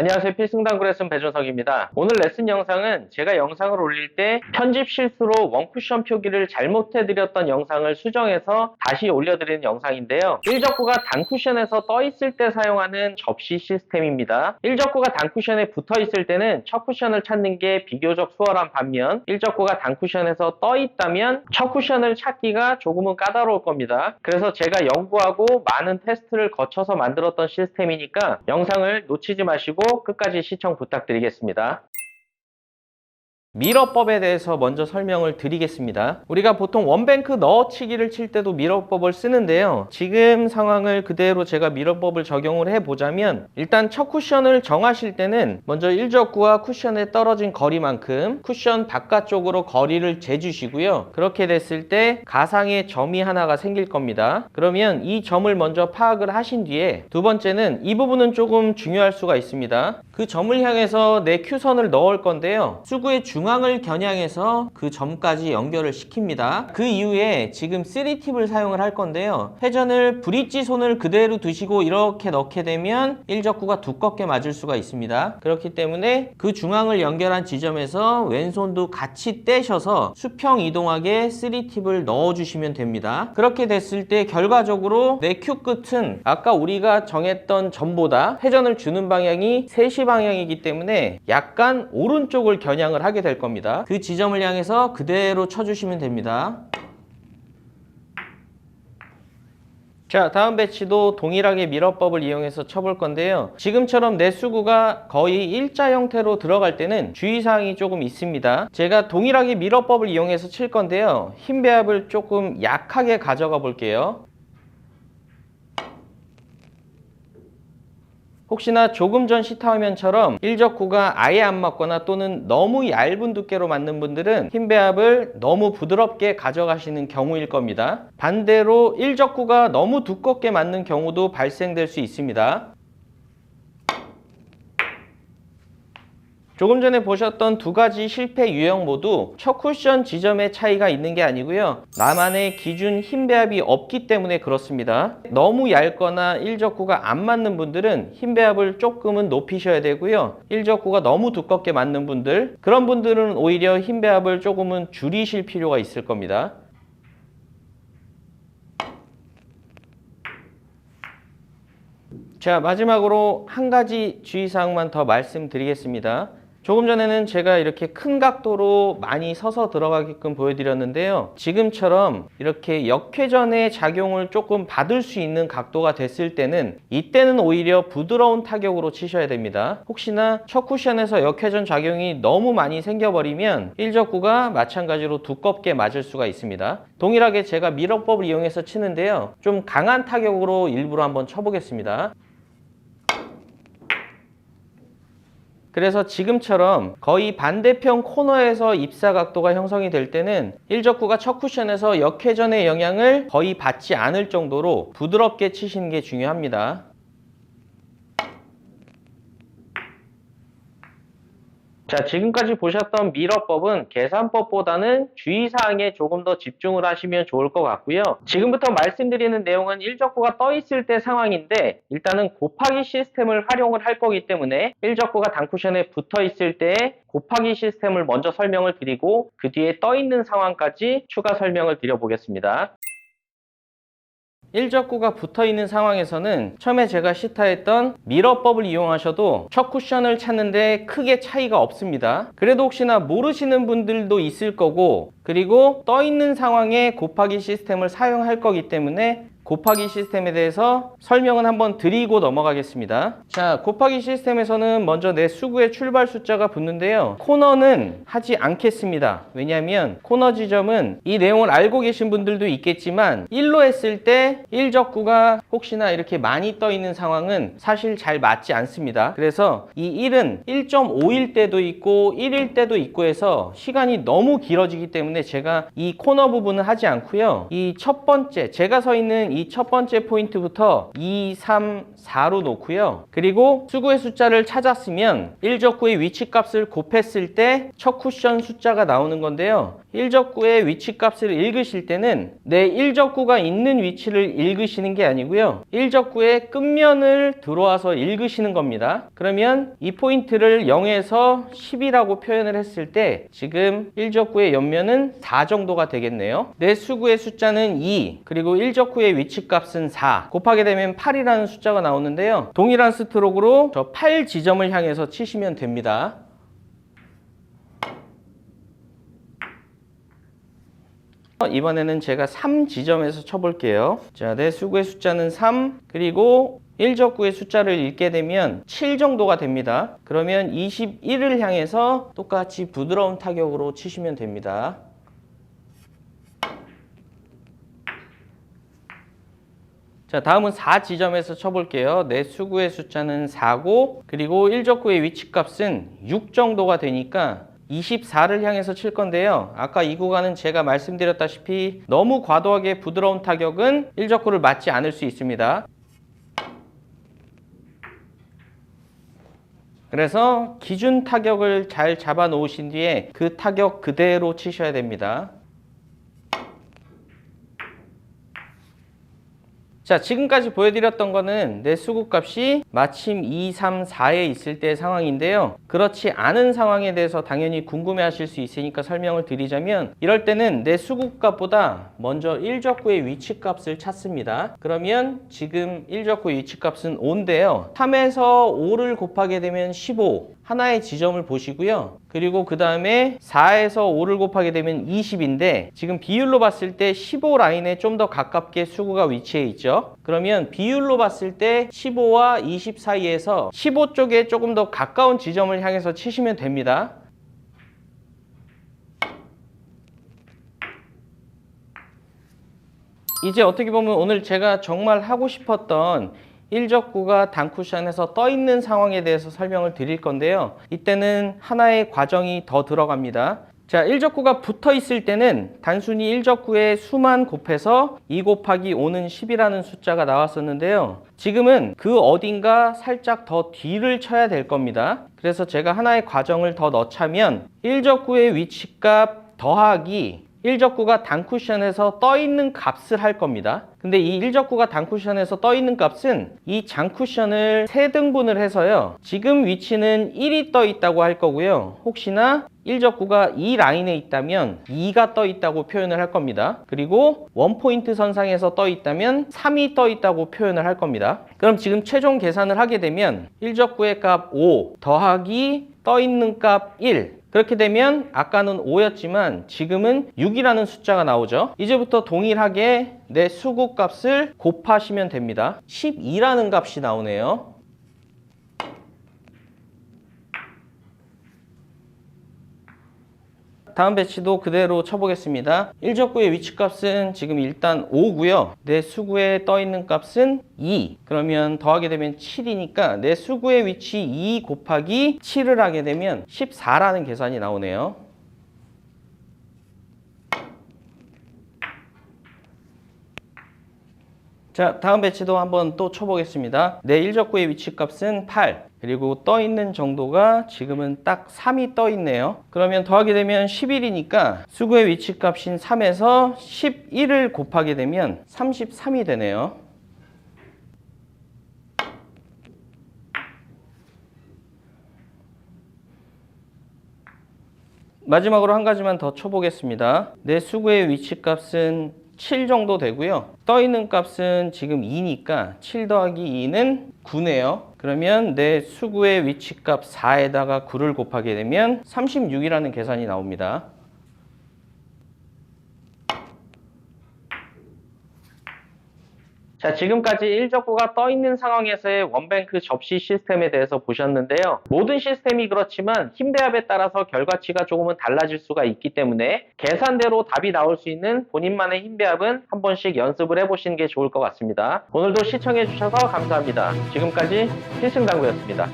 안녕하세요. 필승당구 레슨 배준석입니다. 오늘 레슨 영상은 제가 영상을 올릴 때 편집 실수로 원쿠션 표기를 잘못해드렸던 영상을 수정해서 다시 올려드리는 영상인데요. 1적구가 단쿠션에서 떠있을 때 사용하는 접시 시스템입니다. 1적구가 단쿠션에 붙어있을 때는 첫 쿠션을 찾는 게 비교적 수월한 반면 1적구가 단쿠션에서 떠있다면 첫 쿠션을 찾기가 조금은 까다로울 겁니다. 그래서 제가 연구하고 많은 테스트를 거쳐서 만들었던 시스템이니까 영상을 놓치지 마시고 끝까지 시청 부탁드리겠습니다. 미러법에 대해서 먼저 설명을 드리겠습니다. 우리가 보통 원뱅크 넣어치기를 칠 때도 미러법을 쓰는데요. 지금 상황을 그대로 제가 미러법을 적용을 해보자면 일단 첫 쿠션을 정하실 때는 먼저 1적구와 쿠션에 떨어진 거리만큼 쿠션 바깥쪽으로 거리를 재주시고요. 그렇게 됐을 때 가상의 점이 하나가 생길 겁니다. 그러면 이 점을 먼저 파악을 하신 뒤에 두 번째는 이 부분은 조금 중요할 수가 있습니다. 그 점을 향해서 내 큐선을 넣을 건데요. 수구의 중앙을 겨냥해서 그 점까지 연결을 시킵니다. 그 이후에 지금 3팁을 사용을 할 건데요. 회전을 브릿지 손을 그대로 두시고 이렇게 넣게 되면 1적구가 두껍게 맞을 수가 있습니다. 그렇기 때문에 그 중앙을 연결한 지점에서 왼손도 같이 떼셔서 수평 이동하게 3팁을 넣어주시면 됩니다. 그렇게 됐을 때 결과적으로 내 큐 끝은 아까 우리가 정했던 점보다 회전을 주는 방향이 3시 방향이기 때문에 약간 오른쪽을 겨냥을 하게 될 겁니다. 그 지점을 향해서 그대로 쳐주시면 됩니다. 자, 다음 배치도 동일하게 미러법을 이용해서 쳐볼 건데요. 지금처럼 내 수구가 거의 일자 형태로 들어갈 때는 주의사항이 조금 있습니다. 제가 동일하게 미러법을 이용해서 칠 건데요. 힘 배합을 조금 약하게 가져가 볼게요. 혹시나 조금 전 시타 화면처럼 1적구가 아예 안 맞거나 또는 너무 얇은 두께로 맞는 분들은 힘 배합을 너무 부드럽게 가져가시는 경우일 겁니다. 반대로 1적구가 너무 두껍게 맞는 경우도 발생될 수 있습니다. 조금 전에 보셨던 두 가지 실패 유형 모두 첫 쿠션 지점의 차이가 있는 게 아니고요. 나만의 기준 힘 배합이 없기 때문에 그렇습니다. 너무 얇거나 1적구가 안 맞는 분들은 힘 배합을 조금은 높이셔야 되고요. 1적구가 너무 두껍게 맞는 분들, 그런 분들은 오히려 힘 배합을 조금은 줄이실 필요가 있을 겁니다. 자, 마지막으로 한 가지 주의사항만 더 말씀드리겠습니다. 조금 전에는 제가 이렇게 큰 각도로 많이 서서 들어가게끔 보여드렸는데요. 지금처럼 이렇게 역회전의 작용을 조금 받을 수 있는 각도가 됐을 때는 이때는 오히려 부드러운 타격으로 치셔야 됩니다. 혹시나 첫 쿠션에서 역회전 작용이 너무 많이 생겨버리면 1적구가 마찬가지로 두껍게 맞을 수가 있습니다. 동일하게 제가 미러법을 이용해서 치는데요. 좀 강한 타격으로 일부러 한번 쳐보겠습니다. 그래서 지금처럼 거의 반대편 코너에서 입사 각도가 형성이 될 때는 1적구가 첫 쿠션에서 역회전의 영향을 거의 받지 않을 정도로 부드럽게 치시는 게 중요합니다. 자, 지금까지 보셨던 미러법은 계산법보다는 주의사항에 조금 더 집중을 하시면 좋을 것 같고요. 지금부터 말씀드리는 내용은 1적구가 떠 있을 때 상황인데 일단은 곱하기 시스템을 활용을 할 거기 때문에 1적구가 단쿠션에 붙어 있을 때 곱하기 시스템을 먼저 설명을 드리고 그 뒤에 떠 있는 상황까지 추가 설명을 드려보겠습니다. 1적구가 붙어있는 상황에서는 처음에 제가 시타했던 미러법을 이용하셔도 첫 쿠션을 찾는데 크게 차이가 없습니다. 그래도 혹시나 모르시는 분들도 있을 거고 그리고 떠있는 상황에 곱하기 시스템을 사용할 거기 때문에 곱하기 시스템에 대해서 설명은 한번 드리고 넘어가겠습니다. 자, 곱하기 시스템에서는 먼저 내 수구의 출발 숫자가 붙는데요. 코너는 하지 않겠습니다. 왜냐하면 코너 지점은 이 내용을 알고 계신 분들도 있겠지만 1로 했을 때 1적구가 혹시나 이렇게 많이 떠 있는 상황은 사실 잘 맞지 않습니다. 그래서 이 1은 1.5일 때도 있고 1일 때도 있고 해서 시간이 너무 길어지기 때문에 제가 이 코너 부분은 하지 않고요. 이 첫 번째 제가 서 있는 이 첫 번째 포인트부터 2, 3, 4로 놓고요. 그리고 수구의 숫자를 찾았으면 1적구의 위치값을 곱했을 때 첫 쿠션 숫자가 나오는 건데요. 1적구의 위치값을 읽으실 때는 내 1적구가 있는 위치를 읽으시는 게 아니고요. 1적구의 끝면을 들어와서 읽으시는 겁니다. 그러면 이 포인트를 0에서 10이라고 표현을 했을 때 지금 1적구의 옆면은 4 정도가 되겠네요. 내 수구의 숫자는 2, 그리고 1적구의 위치값은 4. 곱하게 되면 8이라는 숫자가 나오는데요. 동일한 스트로크로 저 8 지점을 향해서 치시면 됩니다. 이번에는 제가 3 지점에서 쳐볼게요. 자, 내 수구의 숫자는 3, 그리고 1적구의 숫자를 읽게 되면 7 정도가 됩니다. 그러면 21을 향해서 똑같이 부드러운 타격으로 치시면 됩니다. 자, 다음은 4 지점에서 쳐볼게요. 내 수구의 숫자는 4고, 그리고 1적구의 위치값은 6 정도가 되니까 24를 향해서 칠 건데요. 아까 이 구간은 제가 말씀드렸다시피 너무 과도하게 부드러운 타격은 1적구를 맞지 않을 수 있습니다. 그래서 기준 타격을 잘 잡아 놓으신 뒤에 그 타격 그대로 치셔야 됩니다. 자, 지금까지 보여드렸던 거는 내 수구 값이 마침 2, 3, 4에 있을 때의 상황인데요. 그렇지 않은 상황에 대해서 당연히 궁금해 하실 수 있으니까 설명을 드리자면, 이럴 때는 내 수구 값보다 먼저 1적구의 위치 값을 찾습니다. 그러면 지금 1적구의 위치 값은 5인데요. 3에서 5를 곱하게 되면 15. 하나의 지점을 보시고요. 그리고 그 다음에 4에서 5를 곱하게 되면 20인데 지금 비율로 봤을 때 15 라인에 좀 더 가깝게 수구가 위치해 있죠. 그러면 비율로 봤을 때 15와 20 사이에서 15 쪽에 조금 더 가까운 지점을 향해서 치시면 됩니다. 이제 어떻게 보면 오늘 제가 정말 하고 싶었던 1적구가 단쿠션에서 떠 있는 상황에 대해서 설명을 드릴 건데요. 이때는 하나의 과정이 더 들어갑니다. 자, 1적구가 붙어 있을 때는 단순히 1적구의 수만 곱해서 2 곱하기 5는 10이라는 숫자가 나왔었는데요. 지금은 그 어딘가 살짝 더 뒤를 쳐야 될 겁니다. 그래서 제가 하나의 과정을 더 넣자면 1적구의 위치값 더하기 1적구가 단쿠션에서 떠 있는 값을 할 겁니다. 근데 이 1적구가 단쿠션에서 떠 있는 값은 이 장쿠션을 3등분을 해서요. 지금 위치는 1이 떠 있다고 할 거고요. 혹시나 1적구가 이 라인에 있다면 2가 떠 있다고 표현을 할 겁니다. 그리고 원포인트 선상에서 떠 있다면 3이 떠 있다고 표현을 할 겁니다. 그럼 지금 최종 계산을 하게 되면 1적구의 값 5 더하기 떠 있는 값 1, 그렇게 되면 아까는 5였지만 지금은 6이라는 숫자가 나오죠. 이제부터 동일하게 내 수구 값을 곱하시면 됩니다. 12라는 값이 나오네요. 다음 배치도 그대로 쳐보겠습니다. 1적구의 위치값은 지금 일단 5고요. 내 수구에 떠있는 값은 2. 그러면 더하게 되면 7이니까 내 수구의 위치 2 곱하기 7을 하게 되면 14라는 계산이 나오네요. 자, 다음 배치도 한번 또 쳐보겠습니다. 내 1적구의 위치값은 8. 그리고 떠 있는 정도가 지금은 딱 3이 떠 있네요. 그러면 더하게 되면 11이니까 수구의 위치값인 3에서 11을 곱하게 되면 33이 되네요. 마지막으로 한 가지만 더 쳐보겠습니다. 내 수구의 위치값은 7 정도 되고요. 떠 있는 값은 지금 2니까 7 더하기 2는 9네요. 그러면 내 수구의 위치값 4에다가 9를 곱하게 되면 36이라는 계산이 나옵니다. 자, 지금까지 1적구가 떠 있는 상황에서의 원뱅크 접시 시스템에 대해서 보셨는데요. 모든 시스템이 그렇지만 힘 배합에 따라서 결과치가 조금은 달라질 수가 있기 때문에 계산대로 답이 나올 수 있는 본인만의 힘 배합은 한 번씩 연습을 해보시는 게 좋을 것 같습니다. 오늘도 시청해 주셔서 감사합니다. 지금까지 필승당구였습니다.